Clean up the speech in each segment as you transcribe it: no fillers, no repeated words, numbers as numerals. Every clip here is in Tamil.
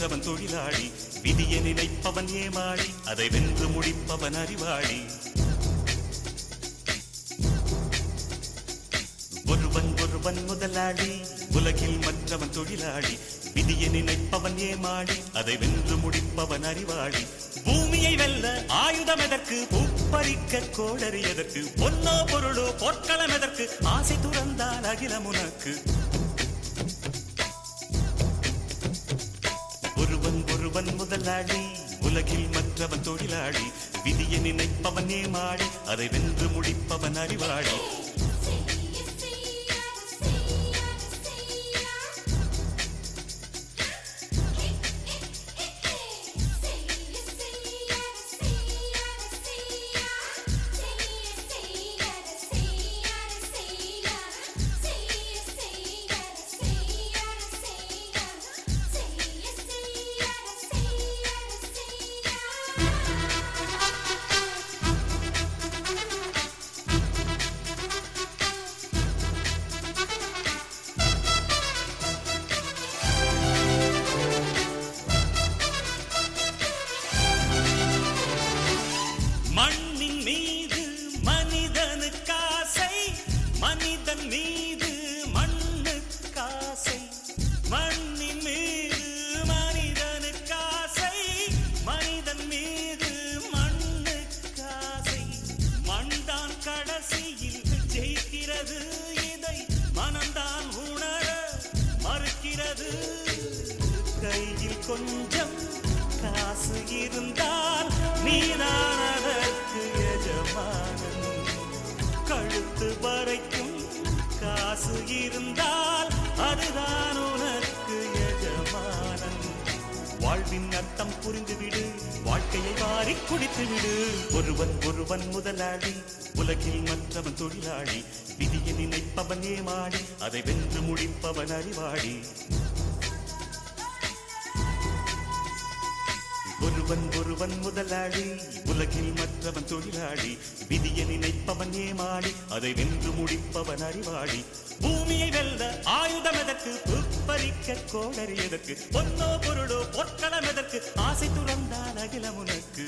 மற்றவன் தொழிலாளி, விதியை நினைப்பவன் ஏமாளி, அதை வென்று முடிப்பவன் அறிவாளி. ஒருவன் முதலாளி, உலகில் மற்றவன் தொழிலாளி, விதியை நினைப்பவன் ஏமாளி, அதை வென்று முடிப்பவன் அறிவாளி. பூமியை வெல்ல ஆயுதம் எதற்கு, பூப்பறிக்க கோடரி எதற்கு, பொன்னோ பொருளோ பொற்களம் எதற்கு, ஆசை துறந்தால் அகிலம் உனக்கு. ஒருவன் முதலாளி, உலகில் மற்றவன் தொழிலாளி, விதியை நினைப்பவன் ஏமாளி, அதை வென்று முடிப்பவன் அறிவாளி. மண்ணின் மீது மனிதனுக்காசை, மனிதன் மீது மண்ணுக்காசை. மண்ணின் மீது மனிதனுக்காசை, மனிதன் மீது மண்ணுக்காசை. மண்தான் கடைசியில் ஜெயிக்கிறது, இதை மனம்தான் உணர மறுக்கிறது. கையில் கொஞ்சம் காசு இருந்தால் நீதான் அதற்கு எஜமானன். கழுத்து வரைக்கும் காசு இருந்தால் அதுதான் உனக்கு எஜமானன். வாழ்வின் அர்த்தம் புரிந்துவிடு, வாழ்க்கையை வாரி குடித்துவிடு. ஒருவன் முதலாளி, உலகில் மற்றவன் தொழிலாளி, விதியை நினைப்பவன் ஏமாளி, அதை வென்று முடிப்பவன் அறிவாளி. ஒருவன் முதலாளி, உலகில் மற்றவன் தொழிலாளி, விதியை நினைப்பவன் ஏமாளி, அதை வென்று முடிப்பவன் அறிவாளி. பூமியை வெல்ல ஆயுதம் எதற்கு, பறிக்க கோடரி எதற்கு, பொன்னோ பொருளோ பொற்களம் எதற்கு, ஆசை துறந்தால் அகிலம் உனக்கு.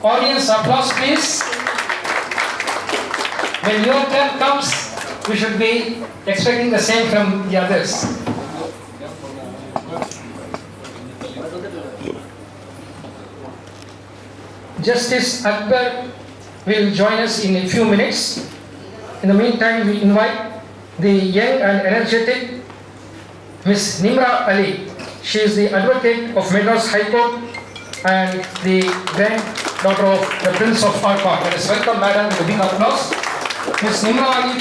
Audience applause please. When your turn comes, we should be expecting the same from the others. Justice Akbar will join us in a few minutes. In the meantime, we invite the young and energetic Ms. Nimra Ali. She is the advocate of Madras High Court and the granddaughter of the Prince of our Park. Let us welcome Madam with a big applause. Ms. Nimra Ali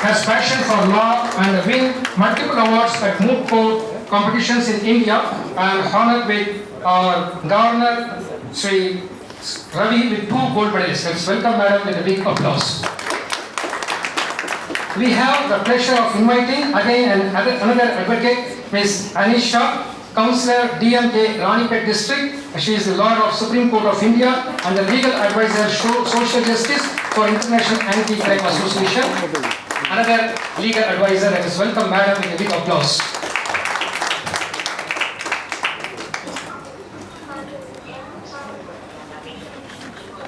has passion for law and win multiple awards at moot court competitions in India. I am honored with our Governor Sri Ravi with 2 gold medals. Let us welcome Madam with a big applause. We have the pleasure of inviting again another advocate, Ms. Anisha, Councillor DMK Ranipet District. She is the lawyer of Supreme Court of India and the legal advisor Social Justice for International Anti-Crime Association. Another legal advisor. Let us welcome Madam with a big applause.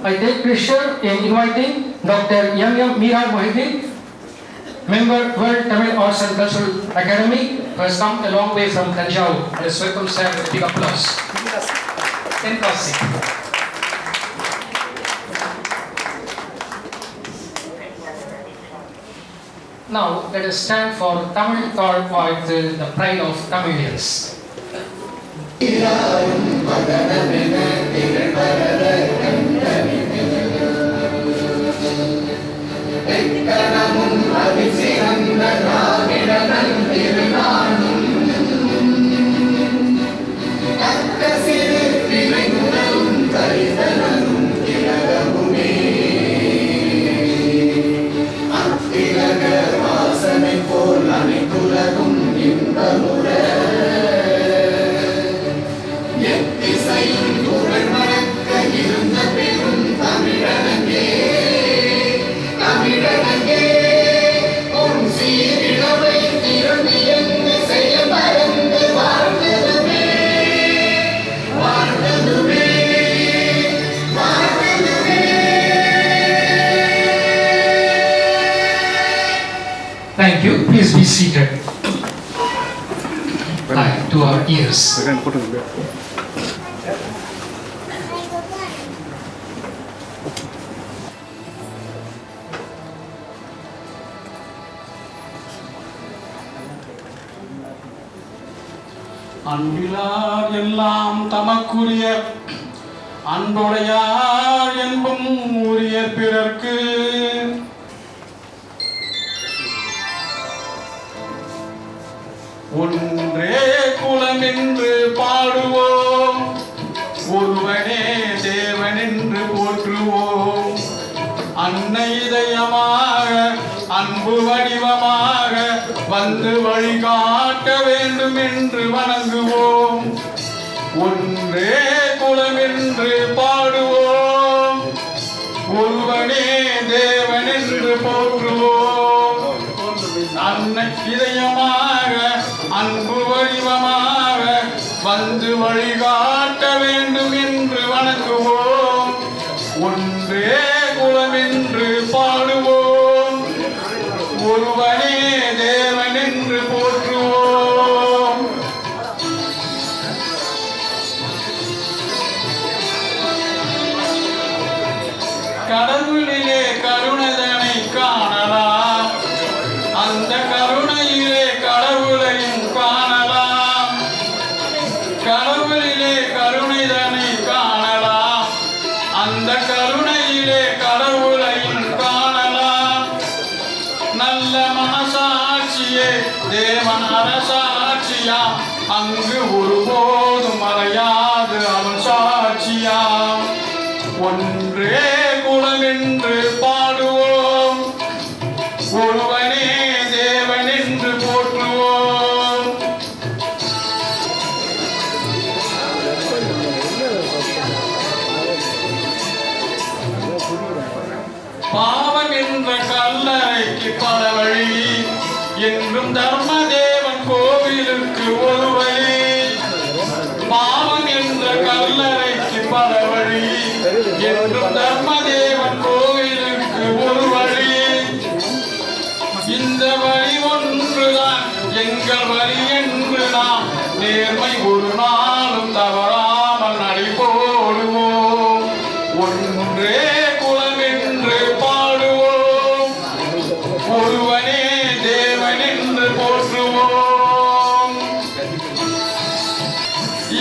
I take pleasure in inviting Dr. M.M. Mira Mohideen, member World Tamil Arts and Cultural Academy, who has come a long way from Tanjore. Let us welcome sir with a big applause. Now let us stand for Tamil thought with the pride of Tamilians. Thank you. Please be seated. Hi, to our ears. அன்பிலார் எல்லாம் தமக்குரிய அன்புடையார் என்பும் உரிய பிறர்க்கு ஒன்றே குலம் என்று பாடுவோம், ஒருவனே தேவன் என்று போற்றுவோம். அன்னை இதயமாக அன்பு வடிவமாக வந்து வழிகாட்ட வேண்டும் என்று வணங்குவோம். ஒன்றே குலம் என்று பாடுவோம், ஒருவனே தேவன் என்று போற்றுவோம். அன்னை இதயமாக அன்பு வடிவமாக வந்து வழிகாட்ட வேண்டும் என்று வணங்குவோம். ஒன்றே குலம் என்று பாடுவோம், ஒருவனே தேவன் என்று போற்றுவோம். கடவுளிலே கருணைதனை காணலாம், அந்த கருணையிலே கடவுளையும் காணலாம். கடவுளிலே கருணைதனை காணலாம், அந்த கருணையிலே கடவுளையும் காணலாம். நல்ல மனசாட்சியே தேவன் அரசாட்சியாம், அங்கு ஒருபோதும் மறையாது அவன் சாட்சியாம். ஒன்றே குலம் என்று பாடுவோம், ஒருவனே தேவன் என்று போற்றுவோம். பாவம் என்ற கல்லறைக்கு பல வழி, என்றும் தர்மதேவன் கோவிலுக்கு ஒரு வழி. பாவம் என்ற கல்லறைக்கு பல வழி, என்றும் தர்மதேவன் கோவிலுக்கு ஒரு வழி. இந்த வழி ஒன்றுதான் எங்கள் வழி என்று நாம் நேர்மை ஒரு நாளும் தவறாமல் நடைபோடுவோம். ஒன்றே குலம் என்று பாடுவோம், ஒருவனே தேவன் என்று போற்றுவோம்.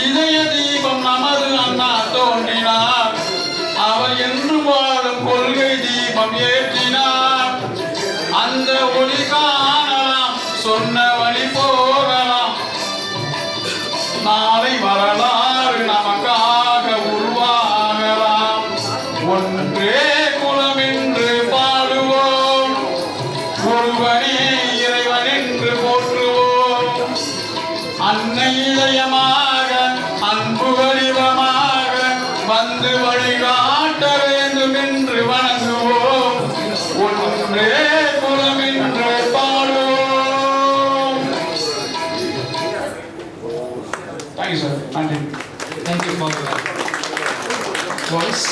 இதய தீபம் நமது அண்ணா தோன்றினார், அவர் என்று வாழும் கொள்கை தீபம் ஏற்றினார். அந்த ஒளி காணலாம், சொன்ன வழி போகலாம், நாளை வரலாறு நமக்காக உருவாகலாம். ஒன்றே குலம் என்று பாடுவோம், ஒருவனே இறைவன் என்று போற்றுவோம். அன்னை இதயமாக அன்பு வடிவமாக வந்து வழிகாட்ட வேண்டும் என்று வணங்குவோம். ஒன்றே குலம் என்று பாடுவோம். Thank you sir. நன்றி. Thank you for your voice.